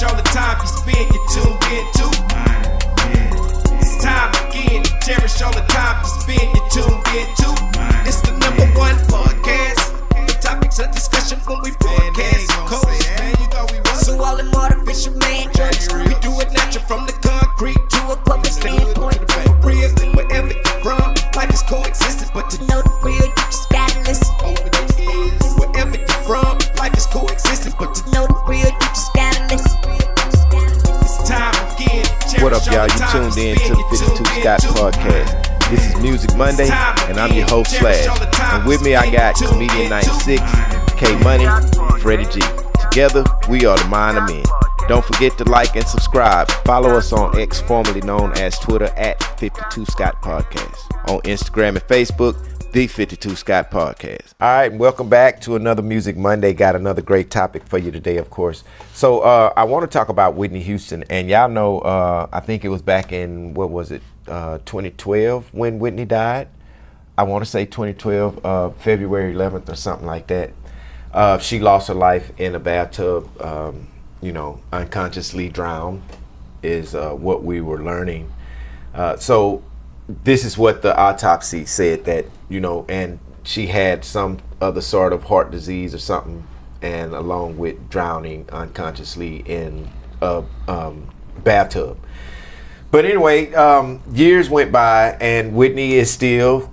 cherish all the time you spend, you tuned in to. It's time again to cherish all the time you spend, you tuned in to. It's the number one podcast. The topics of discussion when we broadcast. So all them artificial man jokes, we do it natural from the concrete to a public standpoint. Real, wherever you're from, life is coexisting, but to know the real, you just gotta listen. Wherever you're from, life is coexisting, but to know the real, you just gotta listen. It's time again. What up, y'all? You tuned in to the 52 Scott Podcast. This is Music Monday, and I'm your host, Slash. And with me, I got Comedian 96, K Money, Freddie G. Together, we are the Mind of Men. Don't forget to like and subscribe. Follow us on X, formerly known as Twitter, at 52 Scott Podcast. On Instagram and Facebook, the 52 Scott Podcast. All right, welcome back to another Music Monday. Got another great topic for you today, of course. So I want to talk about Whitney Houston. And y'all know, I think it was back in, 2012 when Whitney died. I want to say 2012, February 11th or something like that. She lost her life in a bathtub, unconsciously drowned is what we were learning. So this is what the autopsy said, that, and she had some other sort of heart disease or something, and along with drowning unconsciously in a bathtub. But anyway, years went by, and Whitney is still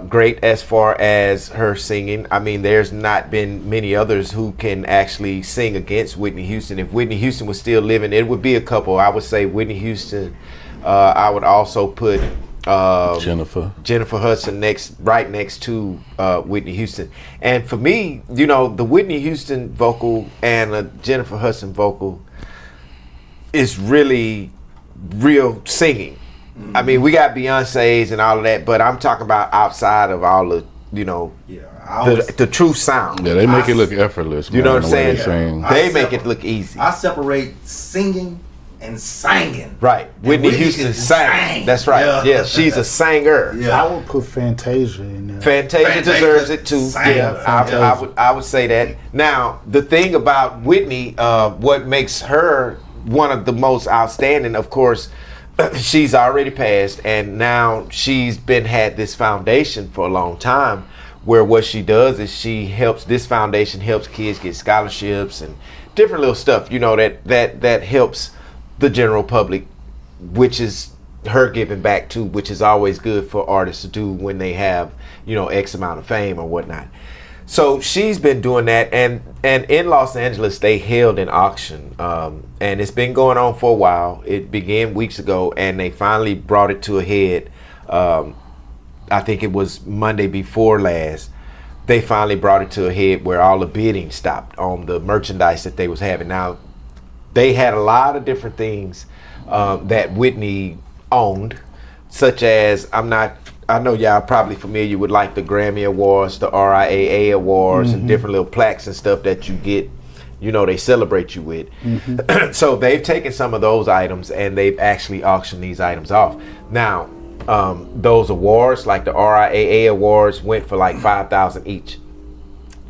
great as far as her singing. I mean, there's not been many others who can actually sing against Whitney Houston. If Whitney Houston was still living, it would be a couple. I would say Whitney Houston. I would also put Jennifer Hudson right next to Whitney Houston. And for me, the Whitney Houston vocal and the Jennifer Hudson vocal is really real singing. I mean, we got Beyonce's and all of that, but I'm talking about outside of all the, the true sound. Yeah, they make it look effortless. You know what I'm saying? They make it look easy. I separate singing and singing. Right. Whitney Houston sang. That's right. Yeah, she's a singer. Yeah. I would put Fantasia in there. Fantasia deserves it too. Yeah, I would say that. Now, the thing about Whitney, what makes her one of the most outstanding, of course, she's already passed, and now she's had this foundation for a long time, where what she does is this foundation helps kids get scholarships and different little stuff, that helps the general public, which is her giving back too, which is always good for artists to do when they have, X amount of fame or whatnot. So she's been doing that, and in Los Angeles they held an auction, and it's been going on for a while. It began weeks ago, and they finally brought it to a head. I think it was Monday before last. They finally brought it to a head where all the bidding stopped on the merchandise that they was having. Now, they had a lot of different things that Whitney owned, such as, I know y'all probably familiar with like the Grammy Awards, the RIAA Awards, and different little plaques and stuff that you get, they celebrate you with. So they've taken some of those items and they've actually auctioned these items off. Now, those awards, like the RIAA Awards, went for like $5,000 each.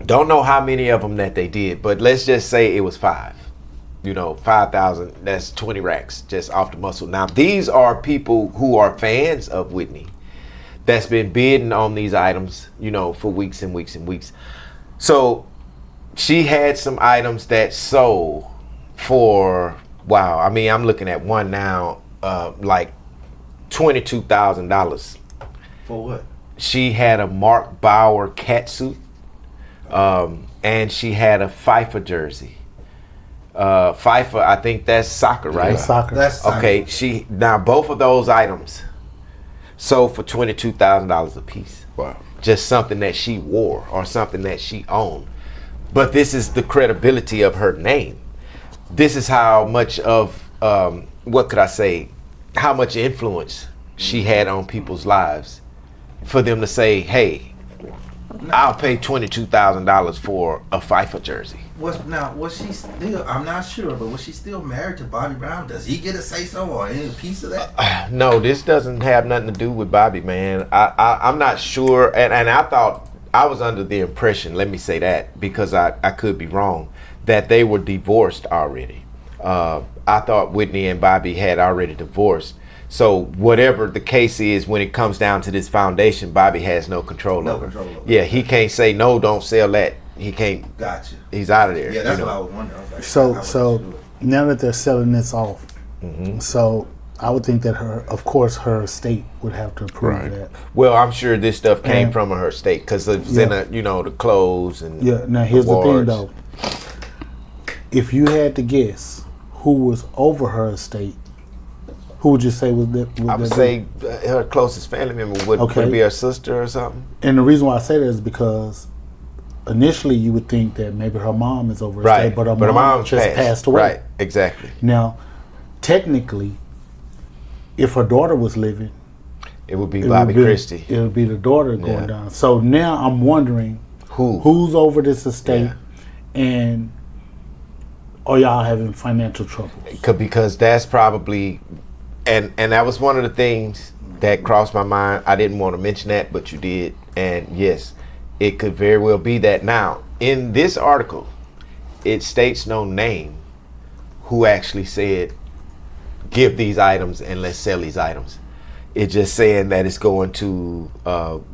Don't know how many of them that they did, but let's just say it was 5. 5,000, that's 20 racks just off the muscle. Now, these are people who are fans of Whitney that's been bidding on these items, for weeks and weeks and weeks. So she had some items that sold for, wow, I mean, I'm looking at one now, like $22,000. For what? She had a Mark Bauer catsuit, and she had a FIFA jersey. FIFA, I think that's soccer, right? Yeah, soccer. That's soccer. Okay, now both of those items sold for $22,000 a piece. Wow. Just something that she wore or something that she owned. But this is the credibility of her name. This is how much of, how much influence she had on people's lives for them to say, hey, I'll pay $22,000 for a FIFA jersey. Was she still, I'm not sure, but was she still married to Bobby Brown? Does he get a say-so or any piece of that? No, this doesn't have nothing to do with Bobby, man. I'm not sure, and I thought, I was under the impression, let me say that, because I could be wrong, that they were divorced already. I thought Whitney and Bobby had already divorced. So whatever the case is, when it comes down to this foundation, Bobby has no control over. Yeah, he can't say no, don't sell that. He can't. Gotcha. He's out of there. Yeah, that's what I was wondering. I was like, So now that they're selling this off, so I would think that of course, her estate would have to approve that. Well, I'm sure this stuff came from her estate because it's in the clothes and Now here's the thing though. If you had to guess who was over her estate, who would you say was that? I would say her closest family member would it be her sister or something. And the reason why I say that is because initially you would think that maybe her mom is over her estate, but her mom just passed away. Right, exactly. Now, technically, if her daughter was living, it would be Bobby Christie. It would be the daughter going down. So now I'm wondering who's over this estate, and are y'all having financial trouble? Because that's probably, and that was one of the things that crossed my mind. I didn't want to mention that, but you did, and yes, it could very well be that. Now, in this article, it states no name who actually said, give these items and let's sell these items. It's just saying that it's going to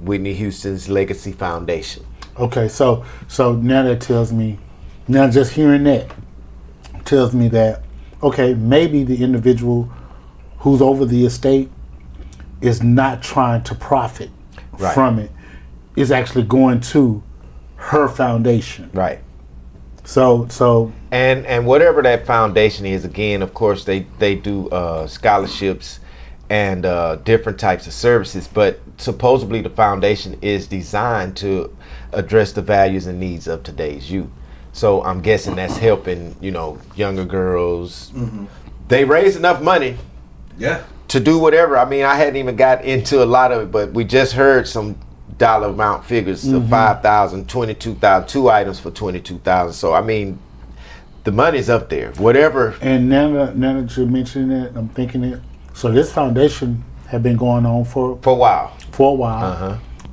Whitney Houston's Legacy Foundation. Okay, so now that tells me, now just hearing that tells me that, okay, maybe the individual who's over the estate is not trying to profit from it. Is actually going to her foundation. Right. So and whatever that foundation is, again, of course they do scholarships and different types of services, but supposedly the foundation is designed to address the values and needs of today's youth. So I'm guessing that's helping, younger girls. They raise enough money to do whatever. I mean, I hadn't even got into a lot of it, but we just heard some dollar amount figures of $5,000, $22,000, 2 items for $22,000. So I mean, the money's up there. Whatever. And now that you're mentioning it, I'm thinking it. So this foundation had been going on for a while.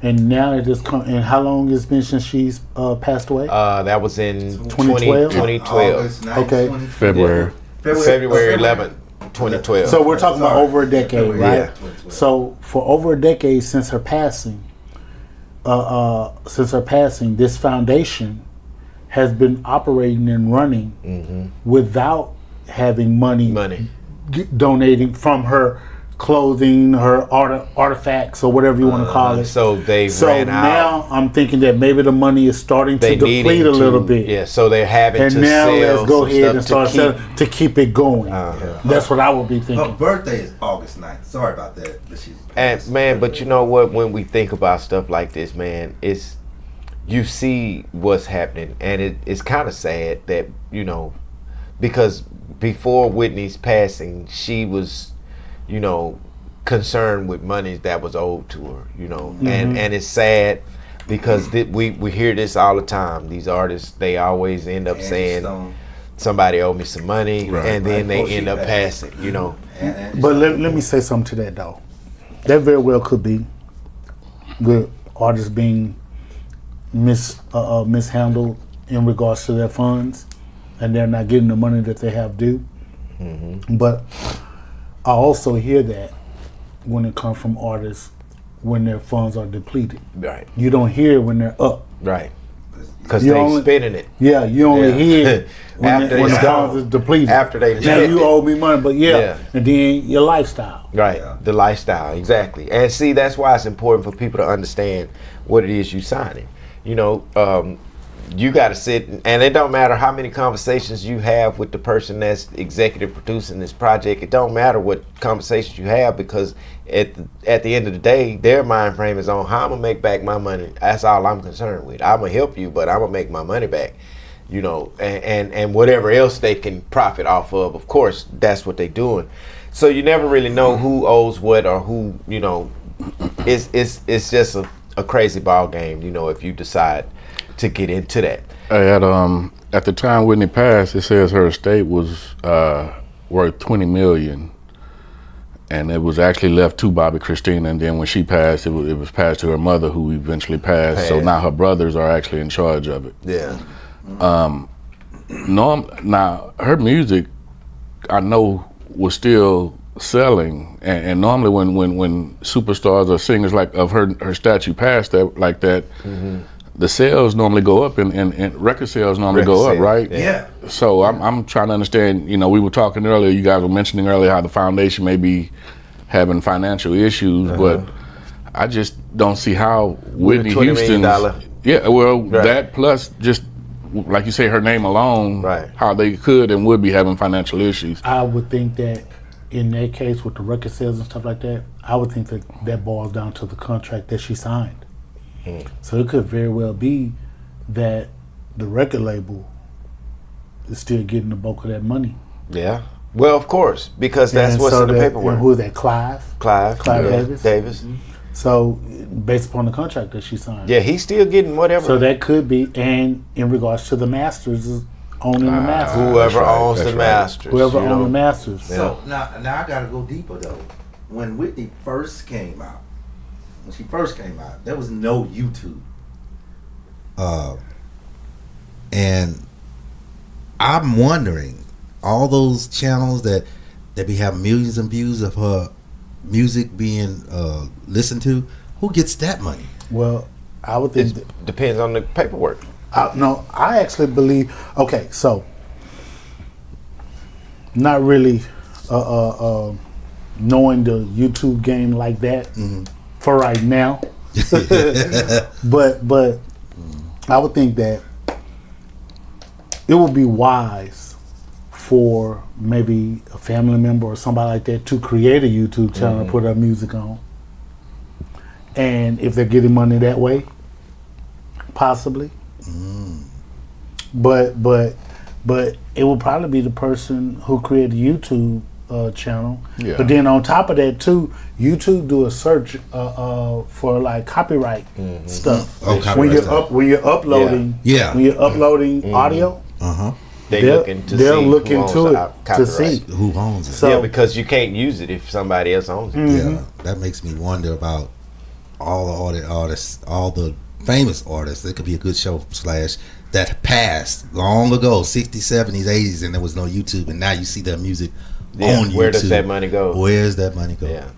And now it just come. And how long has it been since she's passed away? That was in 2012. 2012. Okay. February 11th, 2012. So we're talking about over a decade, right? Yeah. So for over a decade since her passing, this foundation has been operating and running without having money donating from her clothing, her artifacts, or whatever you want to call it. So they ran out. Now I'm thinking that maybe the money is starting to deplete a little bit. Yeah, so they're having to sell. And now let's go ahead and start selling to keep it going. That's what I would be thinking. Her birthday is August 9th. Sorry about that. But you know what? When we think about stuff like this, man, you see what's happening, and it's kind of sad that because before Whitney's passing, she was, concerned with money that was owed to her, and it's sad because we hear this all the time. These artists, they always end up saying somebody owed me some money, and then they end up passing, But let me say something to that though. That very well could be with artists being mishandled in regards to their funds, and they're not getting the money that they have due. But I also hear that when it comes from artists when their funds are depleted. Right. You don't hear it when they're up. Right. Because they're spending it. Yeah, you only hear when the funds is depleted. After they now you owe me money, but and then your lifestyle. Right, the lifestyle, exactly. And see, that's why it's important for people to understand what it is you signing. You got to sit, and it don't matter how many conversations you have with the person that's executive producing this project. It don't matter what conversations you have, because at the end of the day, their mind frame is on how I'm gonna make back my money. That's all I'm concerned with. I'm gonna help you, but I'm gonna make my money back. And whatever else they can profit off of course, that's what they're doing. So you never really know who owes what or who. It's just a crazy ball game. If you decide to get into that. At the time Whitney passed, it says her estate was worth $20 million, and it was actually left to Bobby Christina. And then when she passed, it was passed to her mother, who eventually passed. So now her brothers are actually in charge of it. Yeah. Now her music I know was still selling, and normally when superstars or singers like of her statue passed that like that, the sales normally go up and record sales normally go up, right? Yeah. So I'm trying to understand. You know, we were talking earlier. You guys were mentioning earlier how the foundation may be having financial issues, but I just don't see how Whitney $20 million Houston's. Yeah, well, that plus just like you say, her name alone, how they could and would be having financial issues. I would think that in that case with the record sales and stuff like that, I would think that boils down to the contract that she signed. So it could very well be that the record label is still getting the bulk of that money. Yeah. Well, of course, because that's what's in the paperwork. And who is that? Clive Davis. So based upon the contract that she signed. Yeah, he's still getting whatever. So that could be, and in regards to the masters, is owning the masters. Whoever owns the masters. Whoever owns the masters. So now I gotta go deeper though. When Whitney first came out, there was no YouTube. And I'm wondering, all those channels that be having millions of views of her music being listened to, who gets that money? Well, I would think it depends on the paperwork. No, I actually believe. Okay, so not really knowing the YouTube game like that for right now, but I would think that it would be wise for maybe a family member or somebody like that to create a YouTube channel and put their music on. And if they're getting money that way, possibly. But it would probably be the person who created the YouTube channel. Yeah. But then on top of that too, YouTube do a search for like copyright stuff. When you're uploading audio, they're looking to it to see who owns it. So, because you can't use it if somebody else owns it. Yeah, that makes me wonder about all the artists, all the famous artists. It could be a good show / that passed long ago, 60s, 70s, 80s, and there was no YouTube, and now you see their music on YouTube. Where does that money go? Where's that money go? Yeah.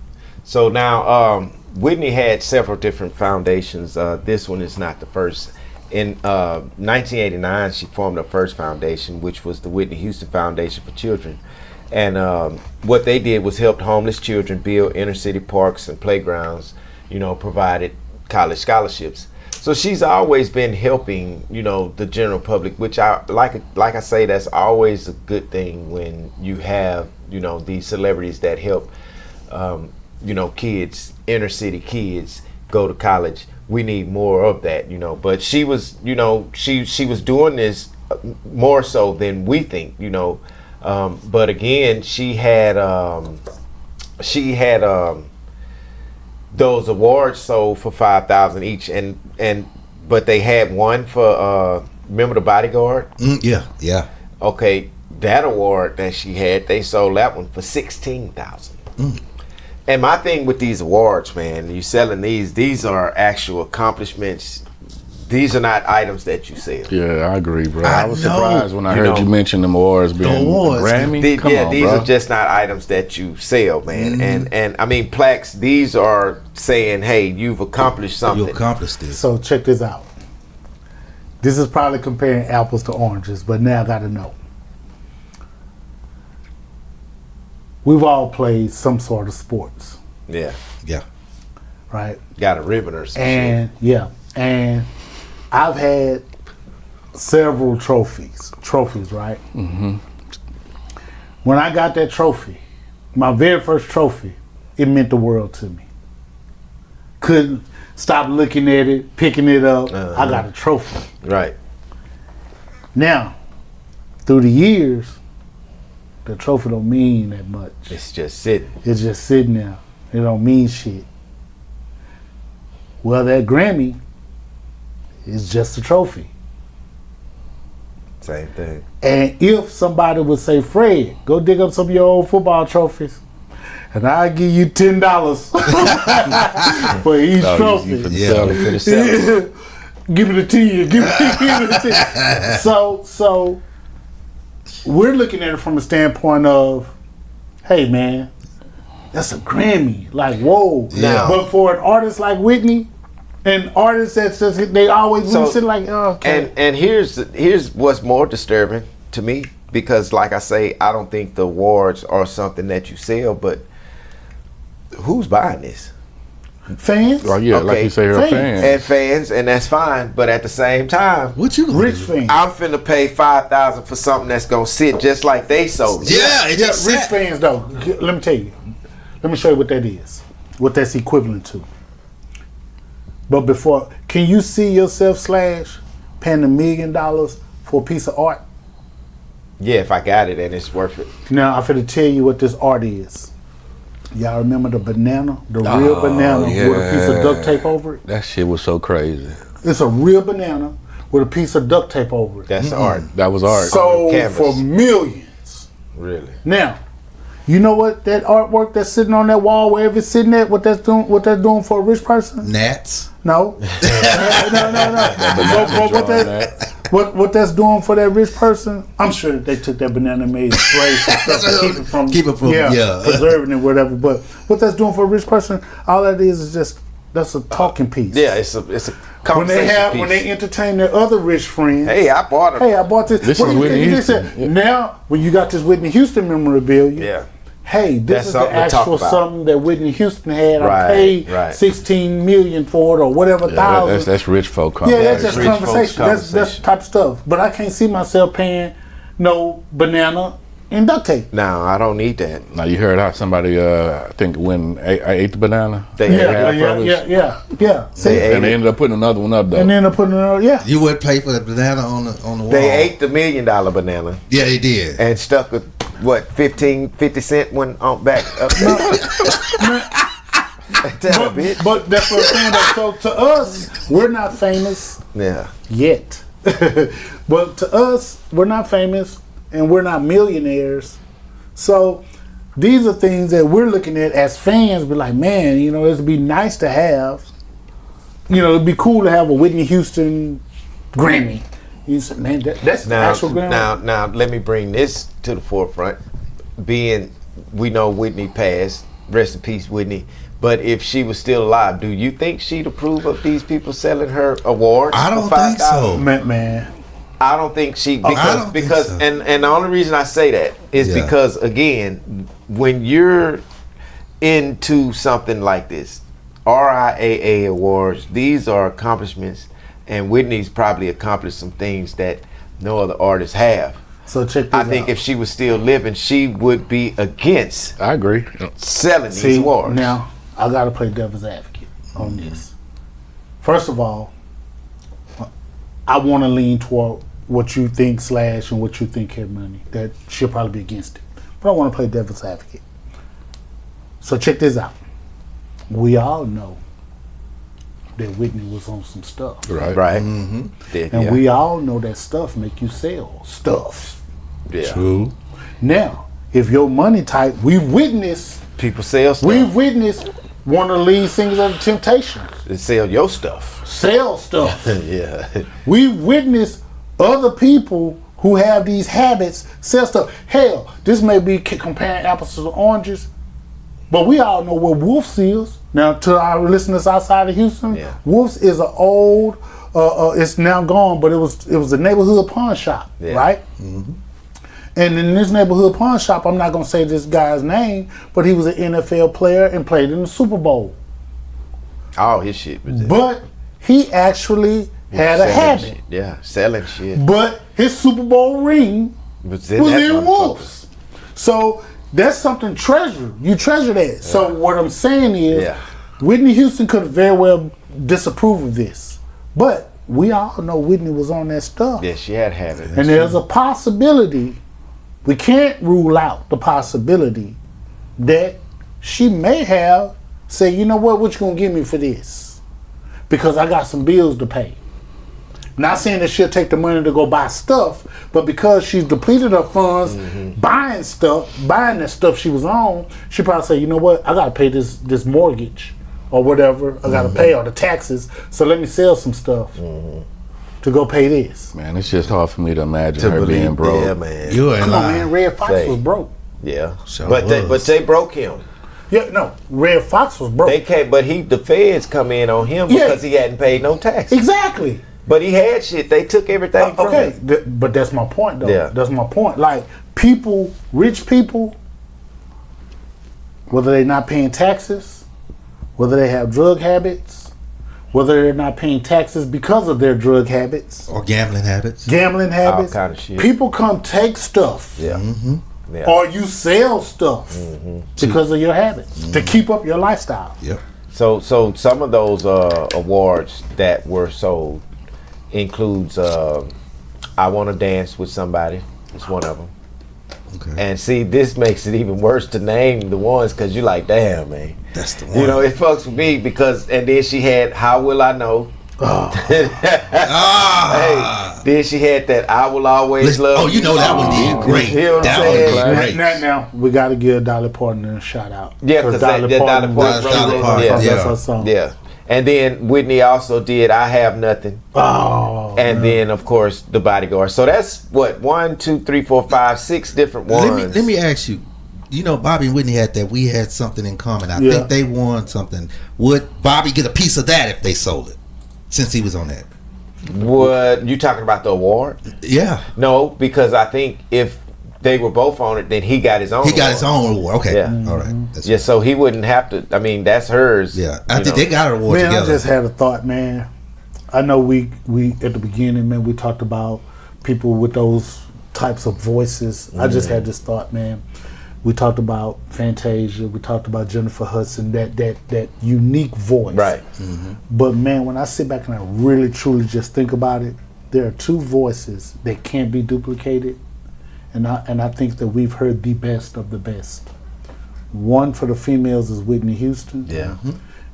So now Whitney had several different foundations. This one is not the first. In 1989, she formed her first foundation, which was the Whitney Houston Foundation for Children. And what they did was helped homeless children build inner city parks and playgrounds, provided college scholarships. So she's always been helping, the general public, which I like I say, that's always a good thing when you have, these celebrities that help, kids, inner city kids go to college. We need more of that, But she was, she was doing this more so than we think, But again, she had those awards sold for $5,000 each, but they had one for remember The Bodyguard? Yeah. Okay, that award that she had, they sold that one for $16,000. And my thing with these awards, man, you selling these are actual accomplishments. These are not items that you sell. Yeah, I agree, bro. I was surprised when I heard you mention them awards being Grammy. These are just not items that you sell, man. And I mean, plaques, these are saying, hey, you've accomplished something. You accomplished this. So check this out. This is probably comparing apples to oranges, but now I got to know. We've all played some sort of sports. Yeah. Right? Got a ribbon or something. And I've had several trophies, right? When I got that trophy, my very first trophy, it meant the world to me. Couldn't stop looking at it, picking it up. I got a trophy. Right. Now, through the years, the trophy don't mean that much. It's just sitting. It's just sitting there. It don't mean shit. Well, that Grammy is just a trophy. Same thing. And if somebody would say, Fred, go dig up some of your old football trophies, and I'll give you $10 for each trophy. For give it to you. Give it to you. So we're looking at it from a standpoint of, hey man, that's a Grammy. Like, whoa. Yeah. But for an artist like Whitney, and artists that just, they always sit like, oh, okay. And here's what's more disturbing to me, because like I say, I don't think the awards are something that you sell, but who's buying this? Fans? Oh yeah, like you say, her fans. And fans, and that's fine. But at the same time, What you gonna Rich do? fans. I'm finna pay $5,000 for something that's gonna sit just like they sold it. Yeah, it Yeah, just rich sat. fans though. Let me tell you. Let me show you what that is. What that's equivalent to. But before, can you see yourself Slash paying $1 million for a piece of art? Yeah, if I got it and it's worth it. Now I'm finna tell you what this art is. Y'all remember the banana? The real banana with a piece of duct tape over it? That shit was so crazy. It's a real banana with a piece of duct tape over it. That's art. That was art. Sold canvas. for millions. Really. Now, you know what that artwork that's sitting on that wall, wherever it's sitting at, what that's doing for a rich person? Gnats. No. What that's doing for that rich person? I'm sure that they took that banana and made sprays and stuff to keep it from preserving it, whatever. But what that's doing for a rich person, all that is just that's a talking piece. Yeah, it's a conversation piece. When they entertain their other rich friends. Hey, I bought it. Hey, I bought this. This What is do you Whitney think? They Houston. said, now, when you got this Whitney Houston memorabilia, Yeah. hey, That's this is the something to talk actual about. something that Whitney Houston had. I Right, paid right. $16 million for it or whatever thousand. That's rich folk Yeah, conversation. that's just rich folks' conversation. That's conversation. type of stuff. But I can't see myself paying no banana and duct tape. No, I don't need that. Now you heard how somebody, I think, when I ate the banana. They Yeah, ate it. Yeah. See, They ate And they ended up putting another one up though. and then I put it on. Yeah. You would pay for the banana on the wall. They ate the $1 million banana Yeah, they did. and stuck with what 50 cent one on back up there. Tell a bitch. But that's what I'm saying. Though. So to us, we're not famous Yeah. yet. But to us, we're not famous and we're not millionaires. So these are things that we're looking at as fans, be like, man, you know, it'd be nice to have. You know, it'd be cool to have a Whitney Houston Grammy. You said, man, that's the actual Grammy. Now, let me bring this to the forefront. Being, we know Whitney passed, rest in peace, Whitney. But if she was still alive, do you think she'd approve of these people selling her awards? I don't for think so. $5,000? Man. I don't think she I don't think so. and the only reason I say that is Yeah. because again, when you're into something like this, RIAA awards, these are accomplishments, and Whitney's probably accomplished some things that no other artists have. So check this I think out. if she was still living, she would be against I agree. selling See, these awards. now, I got to play devil's advocate on this. First of all, I want to lean toward what you think Slash and what you think Care Money. That she'll probably be against it. But I want to play devil's advocate. So check this out. We all know that Whitney was on some stuff. Right. Right. And we all know that stuff make you sell stuff. yeah. True. Now, if your money tight, we've witnessed one of the lead singers of the Temptations to sell your stuff. sell stuff. Yeah. We've witnessed other people who have these habits sell stuff. Hell, this may be comparing apples to oranges, but we all know what Wolf's is. Now, to our listeners outside of Houston, Yeah. Wolf's is an old, it's now gone, but it was a neighborhood pawn shop, Yeah. right? Mm-hmm. And in this neighborhood pawn shop, I'm not going to say this guy's name, but he was an NFL player and played in the Super Bowl. All his shit was there. But he actually had a Selling habit. shit. Yeah, selling shit. But his Super Bowl ring Was was that in motherfucker. Wolves. So that's something treasure. You treasure that. So what I'm saying is, Yeah. Whitney Houston could very well disapprove of this. But we all know Whitney was on that stuff. Yeah, she had habit. And there's a possibility, we can't rule out the possibility that she may have said, you know what you gonna give me for this? Because I got some bills to pay. Not saying that she'll take the money to go buy stuff, but because she's depleted her funds buying that stuff she was on, she probably say, you know what, I gotta pay this mortgage or whatever, I gotta pay all the taxes, so let me sell some stuff. to go pay this. Man, it's just hard for me to imagine To her believe, being broke. yeah, man. You ain't Come on, man. lying. Red Fox Say. was broke. Yeah, Sure but was. they broke him. Yeah, no. Red Fox was broke. They can't. But the feds come in on him Yeah. because he hadn't paid no taxes. Exactly. But he had shit. They took everything from Okay, him. but that's my point, though. Yeah. That's my point. Like, people, rich people, whether they're not paying taxes, whether they have drug habits, whether they're not paying taxes because of their drug habits, Or gambling habits. gambling habits, kind of shit. people come take stuff, Yeah. Yeah. or you sell stuff because of your habits to keep up your lifestyle. Yep. So some of those awards that were sold includes I Want to Dance with Somebody. It's one of them. Okay. And see, this makes it even worse to name the ones because you're like, damn, man. That's the one. You know, it fucks with me because, and then she had How Will I Know? Ah. Hey, then she had that I Will Always Listen, Love. oh, you know that one did great. You hear what I'm That saying? one did great. Now, we got to give Dolly Parton a shout out. Yeah, because Dolly Parton Dolly Parton, yeah. yeah. That's her song. Yeah. And then Whitney also did I Have Nothing. Oh, And then, of course, The Bodyguard. So that's what, 1, 2, 3, 4, 5, 6 different ones. Let me ask you. You know, Bobby and Whitney had that. We had something in common. I Yeah. think they won something. Would Bobby get a piece of that if they sold it? Since he was on that. What, you talking about the award? Yeah. No, because I think if they were both on it, then he got his own. He got award. his own award. Okay. Yeah. All right. That's Yeah, so he wouldn't have to. I mean, that's hers. Yeah. I you think know. they got an award man, together. I just had a thought, man. I know we at the beginning, man, we talked about people with those types of voices. I just had this thought, man. We talked about Fantasia. We talked about Jennifer Hudson. That unique voice. Right. But man, when I sit back and I really truly just think about it, there are two voices that can't be duplicated, and I think that we've heard the best of the best. One for the females is Whitney Houston. Yeah.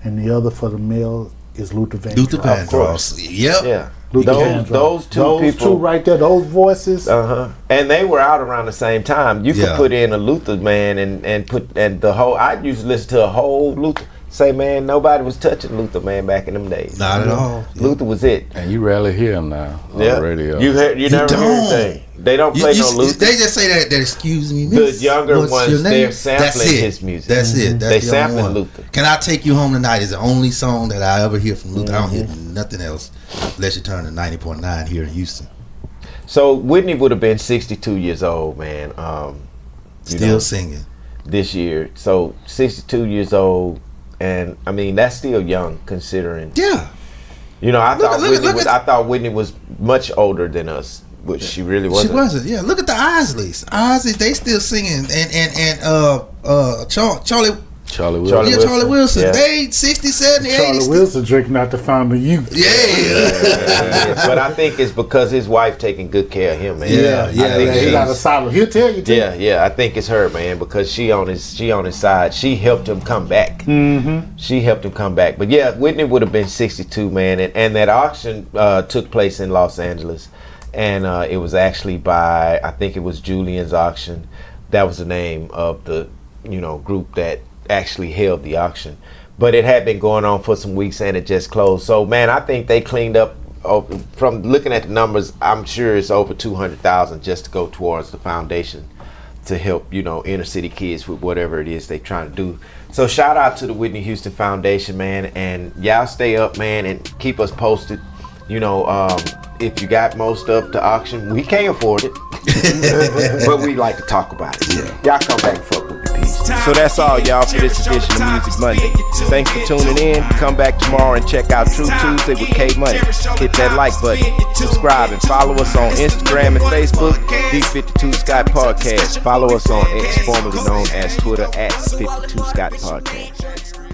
And the other for the male is Luther Vandross. Luther Of course. Vandross. Yep. Yeah. Luther Those, Vandross. those two those people. two right there, those voices. And they were out around the same time. You could Yeah. put in a Luther man and the whole. I used to listen to a whole Luther. Say, man, nobody was touching Luther, man, back in them days. Not at all. Yeah. Luther was it. And you rarely hear him now on the radio. You never hear don't. anything. They don't play no Luther. They just say that excuse me, The miss, younger what's ones, your name? they're sampling That's it. his music. That's it. That's They the only sampling one. Luther. Can I Take You Home Tonight is the only song that I ever hear from Luther. I don't hear nothing else unless you turn to 90.9 here in Houston. So Whitney would have been 62 years old, man. Still singing. This year. So 62 years old, and I mean that's still young considering. Yeah. You know, I Look at- thought Whitney was much older than us, but she really wasn't. She wasn't. Yeah. Look at the Isleys. Isleys, they still singing. And Charlie Charlie Wilson. Charlie Charlie Wilson. Yeah. They 60, 70, 80. Charlie Wilson drinking out the fountain of youth. Yeah. But I think it's because his wife taking good care of him, man. Yeah, Yeah, I think he got a she's- solid. He'll tell you too. Yeah, I think it's her, man, because she on his side. She helped him come back. She helped him come back. But yeah, Whitney would have been 62, man, and that auction took place in Los Angeles, and it was actually by, I think it was Julian's Auction. That was the name of the group that actually held the auction. But it had been going on for some weeks and it just closed. So man, I think they cleaned up. From looking at the numbers, I'm sure it's over 200,000 just to go towards the foundation to help inner city kids with whatever it is they're trying to do. So shout out to the Whitney Houston Foundation, man, and y'all stay up, man, and keep us posted. If you got most stuff to auction, we can't afford it, but we like to talk about it. Y'all come back and fuck with the piece. So that's all, y'all, for this edition of Music Monday. Thanks for tuning in. Come back tomorrow and check out True Tuesday with K Money. Hit that like button, subscribe, and follow us on Instagram and Facebook, The 52 Scott Podcast. Follow us on X, formerly known as Twitter, at 52 Scott Podcast.